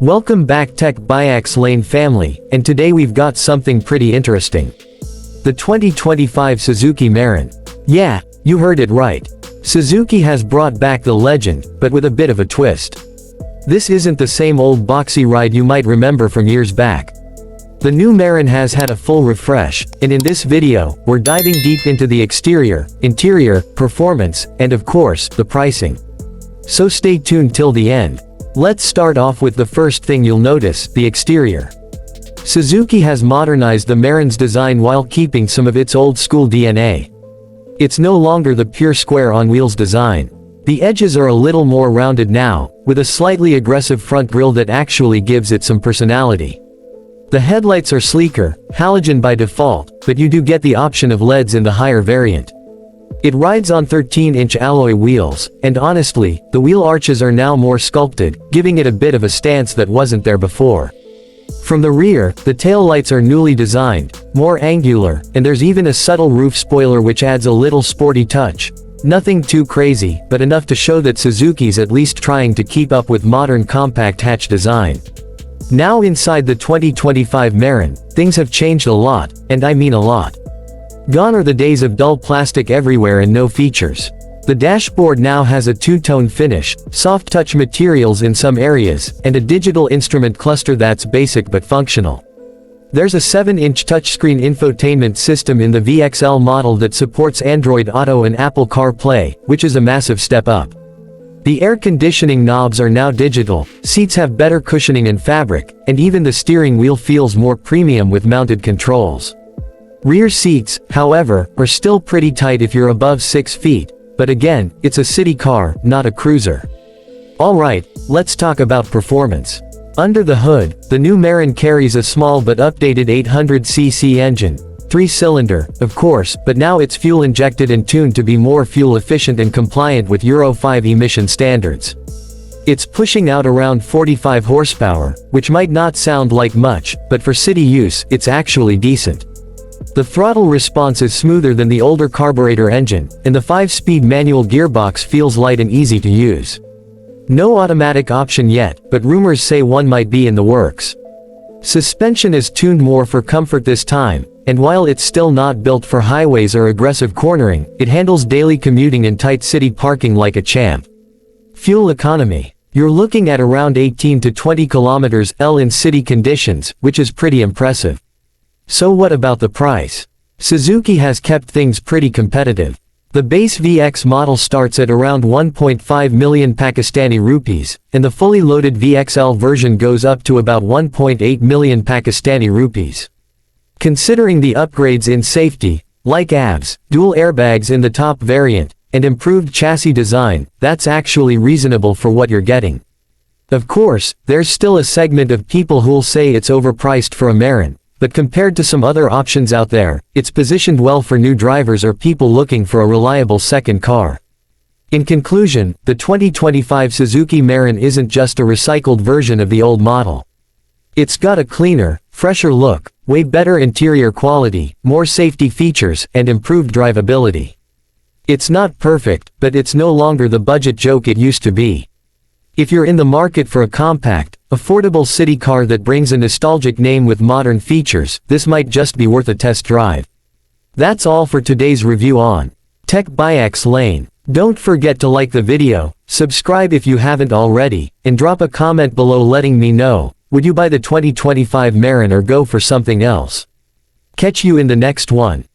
Welcome back Tech Biax Lane family, and today we've got something pretty interesting. The 2025 Suzuki Mehran. Yeah, you heard it right. Suzuki has brought back the legend, but with a bit of a twist. This isn't the same old boxy ride you might remember from years back. The new Mehran has had a full refresh, and in this video, we're diving deep into the exterior, interior, performance, and of course, the pricing. So stay tuned till the end. Let's start off with the first thing you'll notice, the exterior. Suzuki has modernized the Mehran's design while keeping some of its old-school DNA. It's no longer the pure square-on-wheels design. The edges are a little more rounded now, with a slightly aggressive front grille that actually gives it some personality. The headlights are sleeker, halogen by default, but you do get the option of LEDs in the higher variant. It rides on 13-inch alloy wheels, and honestly, the wheel arches are now more sculpted, giving it a bit of a stance that wasn't there before. From the rear, the taillights are newly designed, more angular, and there's even a subtle roof spoiler which adds a little sporty touch. Nothing too crazy, but enough to show that Suzuki's at least trying to keep up with modern compact hatch design. Now inside the 2025 Mehran, things have changed a lot, and I mean a lot. Gone are the days of dull plastic everywhere and no features. The dashboard now has a two-tone finish, soft touch materials in some areas, and a digital instrument cluster that's basic but functional. There's a 7-inch touchscreen infotainment system in the VXL model that supports Android Auto and Apple CarPlay, which is a massive step up. The air conditioning knobs are now digital, seats have better cushioning and fabric, and even the steering wheel feels more premium with mounted controls. Rear seats, however, are still pretty tight if you're above 6 feet, but again, it's a city car, not a cruiser. Alright, let's talk about performance. Under the hood, the new Mehran carries a small but updated 800cc engine, 3-cylinder, of course, but now it's fuel-injected and tuned to be more fuel-efficient and compliant with Euro 5 emission standards. It's pushing out around 45 horsepower, which might not sound like much, but for city use, it's actually decent. The throttle response is smoother than the older carburetor engine, and the 5-speed manual gearbox feels light and easy to use. No automatic option yet, but rumors say one might be in the works. Suspension is tuned more for comfort this time, and while it's still not built for highways or aggressive cornering, it handles daily commuting and tight city parking like a champ. Fuel economy. You're looking at around 18 to 20 km/h in city conditions, which is pretty impressive. So what about the price? Suzuki has kept things pretty competitive. The base VX model starts at around 1.5 million Pakistani rupees, and the fully loaded VXL version goes up to about 1.8 million Pakistani rupees. Considering the upgrades in safety, like ABS, dual airbags in the top variant, and improved chassis design, that's actually reasonable for what you're getting. Of course, there's still a segment of people who'll say it's overpriced for a Mehran. But compared to some other options out there, it's positioned well for new drivers or people looking for a reliable second car. In conclusion, the 2025 Suzuki Mehran isn't just a recycled version of the old model. It's got a cleaner, fresher look, way better interior quality, more safety features, and improved drivability. It's not perfect, but it's no longer the budget joke it used to be. If you're in the market for a compact, affordable city car that brings a nostalgic name with modern features, this might just be worth a test drive. That's all for today's review on Tech Biax Lane. Don't forget to like the video, subscribe if you haven't already, and drop a comment below letting me know, would you buy the 2025 Mehran or go for something else? Catch you in the next one.